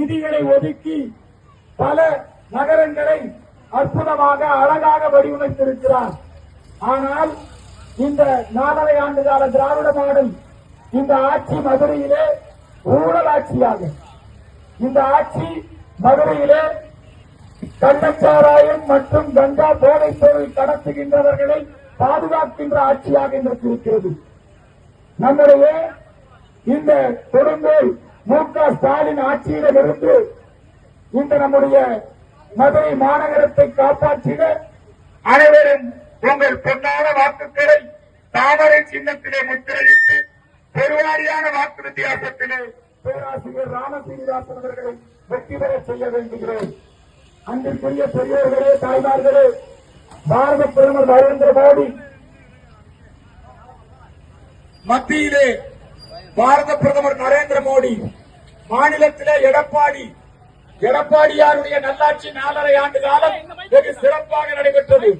நிதிகளை ஒதுக்கி பல நகரங்களை அற்புதமாக அழகாக வடிவமைத்திருக்கிறார். ஆனால் இந்த 4.5 ஆண்டு கால திராவிட மாடல் இந்த ஆட்சி மதுரையிலே ஊழல் ஆட்சியாக, இந்த ஆட்சி மதுரையிலே கள்ளச்சாராயம் மற்றும் கங்கா போதைப் பொருள் கடத்துகின்றவர்களை பாதுகாக்கின்ற ஆட்சியாக இன்றைக்கு இருக்கிறது. நம்முடைய இந்த கொடுங்கோல் மு.க. ஸ்டாலின் ஆட்சியிடமிருந்து இந்த நம்முடைய மதுரை மாநகரத்தை காப்பாற்றிட அனைவரும் உங்கள் பொன்னான வாக்குகளை தாமரை சின்னத்திலே முத்திரையிட்டு பெருவாரியான வாக்கு வித்தியாசத்திலே பேராசிரியர் ராமசீனிவாசன் அவர்களை வெற்றி பெற செய்ய வேண்டுகிறேன். அன்பிற்குரிய பெரியோர்களே, தாய்மார்களே, பாரத பிரதமர் நரேந்திர மோடி மத்தியிலே பாரத பிரதமர் நரேந்திர மோடி, மாநிலத்திலே எடப்பாடியாருடைய நல்லாட்சி 4.5 ஆண்டு காலம் வெகு சிறப்பாக நடைபெற்றது.